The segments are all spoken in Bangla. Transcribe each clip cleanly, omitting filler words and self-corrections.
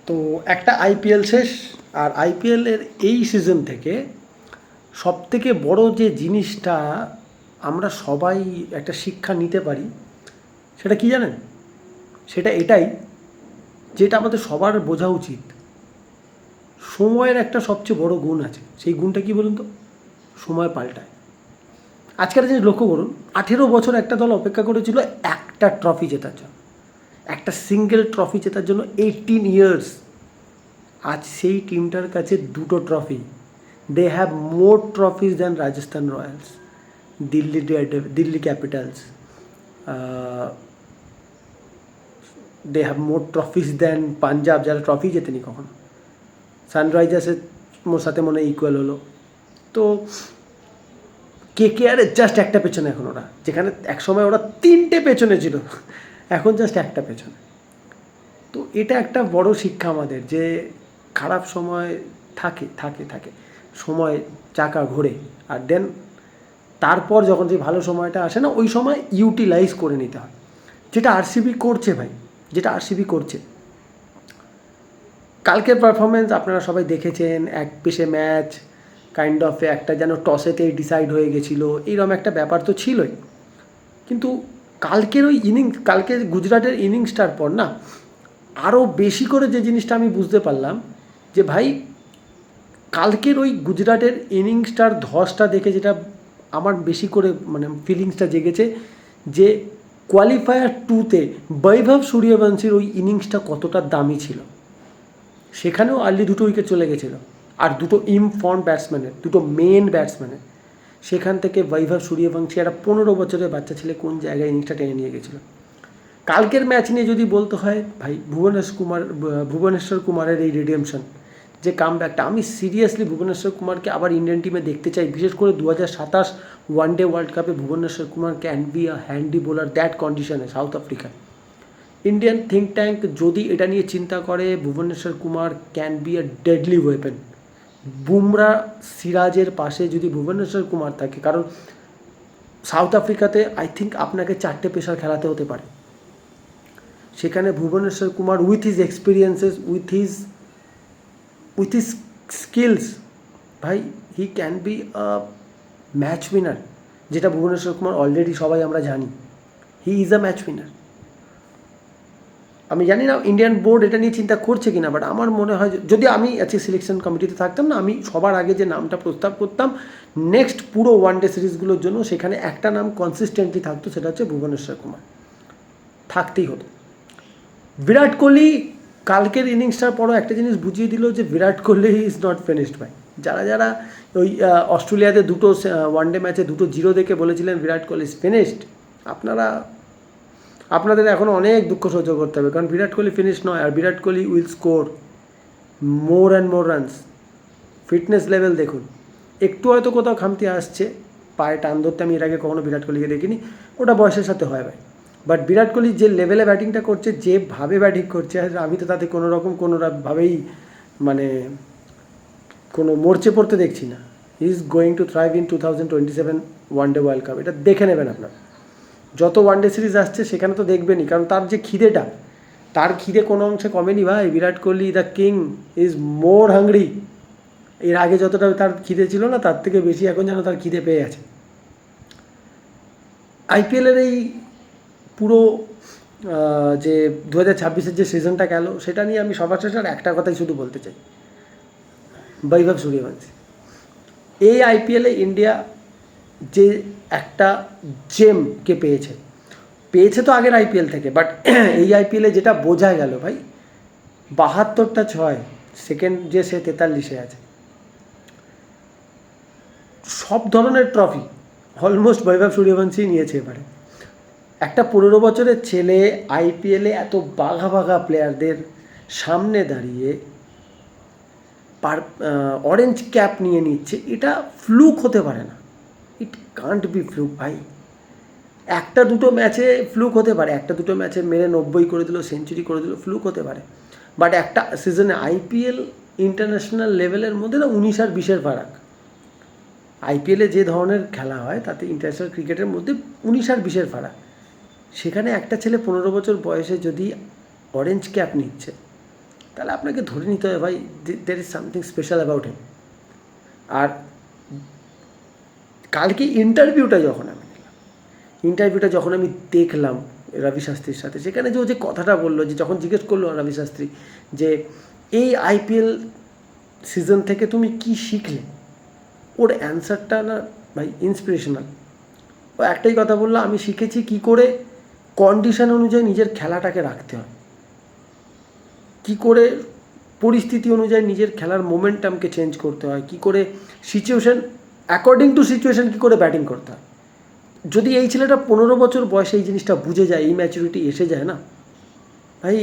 তো একটা আইপিএল শেষ, আর আইপিএলের এই সিজন থেকে সবথেকে বড় যে জিনিসটা আমরা সবাই একটা শিক্ষা নিতে পারি, সেটা কি জানেন? সেটা এটাই, যেটা আমাদের সবার বোঝা উচিত। সময়ের একটা সবচেয়ে বড় গুণ আছে, সেই গুণটা কি বলুন তো? সময় পাল্টায়। আজকের জিনিস লক্ষ্য করুন, 18 বছর একটা দল অপেক্ষা করেছিল একটা ট্রফি জেতার জন্য, একটা সিঙ্গেল ট্রফি জেতার জন্য 18 ইয়ার্স। আজ সেই টিমটার কাছে দুটো trophy. They have more trophies than Rajasthan Royals, Delhi Capitals, they have more trophies than Punjab, যারা ট্রফি জেতেনি কখনো। সানরাইজার্সের সাথে মনে হয় ইকুয়াল হলো। তো কেকেআরের জাস্ট একটা পেছনে এখন ওরা, যেখানে একসময় ওরা 3টে পেছনে ছিল, এখন জাস্ট একটা পেছনে। তো এটা একটা বড় শিক্ষা আমাদের, যে খারাপ সময় থাকে থাকে থাকে, সময় চাকা ঘোরে, আর দেন তারপর যখন যে ভালো সময়টা আসে না, ওই সময় ইউটিলাইজ করে নিতে হয়। যেটা আরসিবি করছে ভাই, যেটা আরসিবি করছে। কালকের পারফরমেন্স আপনারা সবাই দেখেছেন, এক পেশে ম্যাচ, কাইন্ড অফ একটা যেন টসেতেই ডিসাইড হয়ে গেছিলো, এইরকম একটা ব্যাপার তো ছিলই। কিন্তু কালকের ওই ইনিংস, কালকে গুজরাটের ইনিংসটার পর না, আরও বেশি করে যে জিনিসটা আমি বুঝতে পারলাম, যে ভাই কালকের ওই গুজরাটের ইনিংসটার ধসটা দেখে যেটা আমার বেশি করে মানে ফিলিংসটা জেগেছে, যে কোয়ালিফায়ার 2তে বৈভব সূর্যবংশীর ওই ইনিংসটা কতটা দামি ছিল। সেখানেও আর্লি 2টো উইকেট চলে গেছিলো, আর দুটো ইনফর্ম ব্যাটসম্যানের, দুটো মেন ব্যাটসম্যানের। সেখান থেকে বৈভব সূর্যবংশী, একটা 15 বছরের বাচ্চা ছেলে, কোন জায়গায় ইনিংসটা টেনে নিয়ে গেছিলো। কালকের ম্যাচ নিয়ে যদি বলতে হয় ভাই, ভুবনেশ্বর কুমারের এই রিডেমশন, যে কামব্যাকটা, আমি সিরিয়াসলি ভুবনেশ্বর কুমারকে আবার ইন্ডিয়ান টিমে দেখতে চাই। বিশেষ করে 2027 ওয়ানডে ওয়ার্ল্ড কাপে Bhubaneswar Kumar can be a handy bowler that কন্ডিশনে সাউথ আফ্রিকায়। ইন্ডিয়ান থিঙ্ক ট্যাঙ্ক যদি এটা নিয়ে চিন্তা করে, Bhubaneswar Kumar can be a deadly weapon. Bumrah সিরাজের পাশে যদি ভুবনেশ্বর কুমার থাকে, কারণ সাউথ আফ্রিকাতে আই থিঙ্ক আপনাকে 4টে পেসার খেলাতে হতে পারে, সেখানে Bhuvneshwar Kumar with his experiences, with his skills, ভাই he can be a match winner, যেটা ভুবনেশ্বর কুমার অলরেডি সবাই আমরা জানি, he is a match winner. আমি জানি না ইন্ডিয়ান বোর্ড এটা নিয়ে চিন্তা করছে কিনা, বাট আমার মনে হয় যদি আমি আজকে সিলেকশন কমিটিতে থাকতাম না, আমি সবার আগে যে নামটা প্রস্তাব করতাম নেক্সট পুরো ওয়ানডে সিরিজগুলোর জন্য, সেখানে একটা নাম কনসিস্টেন্টলি থাকতো, সেটা হচ্ছে ভুবনেশ্বর কুমার। থাকতেই হতো। বিরাট কোহলি কালকের ইনিংসটার পরও একটা জিনিস বুঝিয়ে দিল, যে Virat Kohli is not finished ভাই। যারা যারা ওই অস্ট্রেলিয়াতে দুটো ওয়ানডে ম্যাচে 2-0 দেখে বলেছিলেন বিরাট কোহলি ইজ ফিনিশড, আপনাদের এখনও অনেক দুঃখ সহ্য করতে হবে, কারণ বিরাট কোহলি ফিনিশ নয়, আর Virat Kohli will score more and more runs. Fitness level দেখুন, একটু হয়তো কোথাও খামতি আসছে, পায়ে টান ধরতে আমি এর আগে কখনো বিরাট কোহলিকে দেখিনি, ওটা বয়সের সাথে হয় ভাই। বাট বিরাট কোহলি যে লেভেলে ব্যাটিংটা করছে, যেভাবে ব্যাটিং করছে, আমি তো তাতে কোনোভাবেই মানে কোনো মরচে পড়তে দেখছি না। He is going to thrive in 2027 one day world cup, এটা দেখে নেবেন আপনার। যত ওয়ানডে সিরিজ আসছে সেখানে তো দেখবেনই, কারণ তার যে খিদেটা, তার খিদে কোনো অংশে কমেনি ভাই। Virat Kohli the king is more hungry. এর আগে যতটা তার খিদে ছিল না, তার থেকে বেশি এখন যেন তার খিদে পেয়ে আছে। আইপিএলের এই পুরো যে 2026-এর যে সিজনটা গেল, সেটা নিয়ে আমি সবার শেষে একটা কথাই শুধু বলতে চাই, বৈভব সূর্যবংশী। এই আইপিএলে ইন্ডিয়া যে একটা জেমকে পেয়েছে তো আগের আইপিএল থেকে, বাট এই আইপিএলে যেটা বোঝা গেল ভাই, 72টা 6, সেকেন্ড যে সে 43-এ আছে। সব ধরনের ট্রফি অলমোস্ট বৈভব সূর্যবংশী নিয়েছে এবারে। একটা 15 বছরের ছেলে আইপিএলে এত বাঘা বাঘা প্লেয়ারদের সামনে দাঁড়িয়ে অরেঞ্জ ক্যাপ নিয়ে নিচ্ছে, এটা ফ্লুক হতে পারে না। ইট কান্ট বি ফ্লুক ভাই। একটা দুটো ম্যাচে ফ্লুক হতে পারে, একটা দুটো ম্যাচে মেরে 90 করে দিল, সেঞ্চুরি করে দিল, ফ্লুক হতে পারে। বাট একটা সিজনে আইপিএল ইন্টারন্যাশনাল লেভেলের মধ্যে না 19 আর 20-এর ফারাক। আইপিএলে যে ধরনের খেলা হয় তাতে ইন্টারন্যাশনাল ক্রিকেটের মধ্যে 19 আর 20-এর ফারাক। সেখানে একটা ছেলে 15 বছর বয়সে যদি অরেঞ্জ ক্যাপ নিচ্ছে, তাহলে আপনাকে ধরে নিতে হবে ভাই there is something special about him. আর কালকে ইন্টারভিউটা যখন আমি দেখলাম রবি শাস্ত্রীর সাথে, সেখানে যে ও যে কথাটা বললো, যে যখন জিজ্ঞেস করলো রবি শাস্ত্রী যে এই আইপিএল সিজন থেকে তুমি কি শিখলে, ওর অ্যান্সারটা না ভাই ইন্সপিরেশনাল। ও একটাই কথা বললো, আমি শিখেছি কী করে কন্ডিশন অনুযায়ী নিজের খেলাটাকে রাখতে হয়, কী করে পরিস্থিতি অনুযায়ী নিজের খেলার মোমেন্টামকে চেঞ্জ করতে হয়, কী করে সিচুয়েশন অ্যাকর্ডিং টু সিচুয়েশন কী করে ব্যাটিং করতে হয়। যদি এই ছেলেটা 15 বছর বয়সে এই জিনিসটা বুঝে যায়, এই ম্যাচুরিটি এসে যায় না ভাই,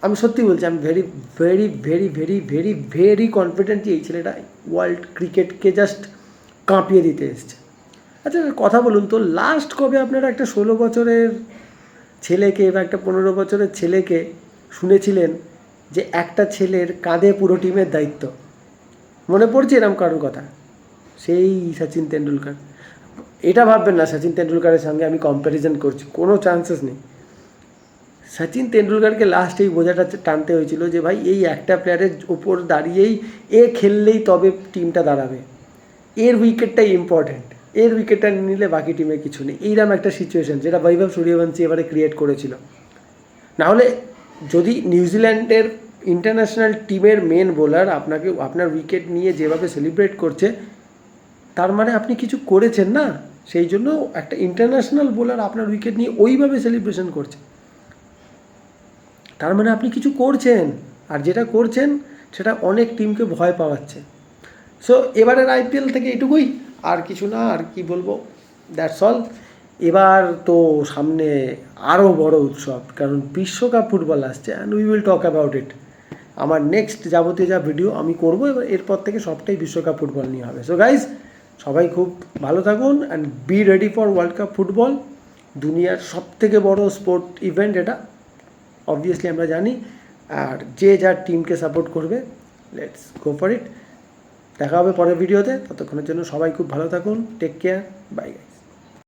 আমি সত্যি বলছি, আমি very very very very very very confident যে এই ছেলেটা ওয়ার্ল্ড ক্রিকেটকে জাস্ট কাঁপিয়ে দিতে এসছে। আচ্ছা কথা বলুন তো, লাস্ট কবে আপনারা একটা 16 বছরের ছেলেকে বা একটা 15 বছরের ছেলেকে শুনেছিলেন যে একটা ছেলের কাঁধে পুরো টিমের দায়িত্ব? মনে পড়ছে এরকম কারোর কথা? সেই সচিন তেন্ডুলকার। এটা ভাববেন না সচিন তেন্ডুলকারের সঙ্গে আমি কম্প্যারিজন করছি, কোনো চান্সেস নেই। সচিন তেন্ডুলকারকে লাস্ট এই বোঝাটা টানতে হয়েছিল যে ভাই এই একটা প্লেয়ারের ওপর দাঁড়িয়েই এ খেললেই তবে টিমটা দাঁড়াবে, এর উইকেটটাই ইম্পর্ট্যান্ট, এর উইকেটটা নিলে বাকি টিমে কিছু নেই। এইরকম একটা সিচুয়েশন যেটা বৈভব সূর্যবংশী এবারে ক্রিয়েট করেছিল। নাহলে যদি নিউজিল্যান্ডের ইন্টারন্যাশনাল টিমের মেন বোলার আপনাকে আপনার উইকেট নিয়ে যেভাবে সেলিব্রেট করছে, তার মানে আপনি কিছু করেছেন না, সেই জন্য একটা ইন্টারন্যাশনাল বোলার আপনার উইকেট নিয়ে ওইভাবে সেলিব্রেশন করছে, তার মানে আপনি কিছু করছেন, আর যেটা করছেন সেটা অনেক টিমকে ভয় পাওয়াচ্ছে। সো এবারের আইপিএল থেকে এটুকুই, আর কিছু না, আর কি বলবো, দ্যাটস অল। এবার তো সামনে আরও বড় উৎসব, কারণ বিশ্বকাপ ফুটবল আসছে, and we will talk about it. আমার নেক্সট যাবতীয় যা ভিডিও আমি করবো এবার এরপর থেকে সবটাই বিশ্বকাপ ফুটবল নিয়ে হবে। সো গাইজ, সবাই খুব ভালো থাকুন and be ready for world cup football. দুনিয়ার সবথেকে বড় স্পোর্ট ইভেন্ট এটা, অবভিয়াসলি আমরা জানি। আর যে যার টিমকে সাপোর্ট করবে, লেটস গো ফর ইট। দেখা হবে পরের ভিডিওতে, ততক্ষণের জন্য সবাই খুব ভালো থাকুন, টেক কেয়ার, বাই গাইস।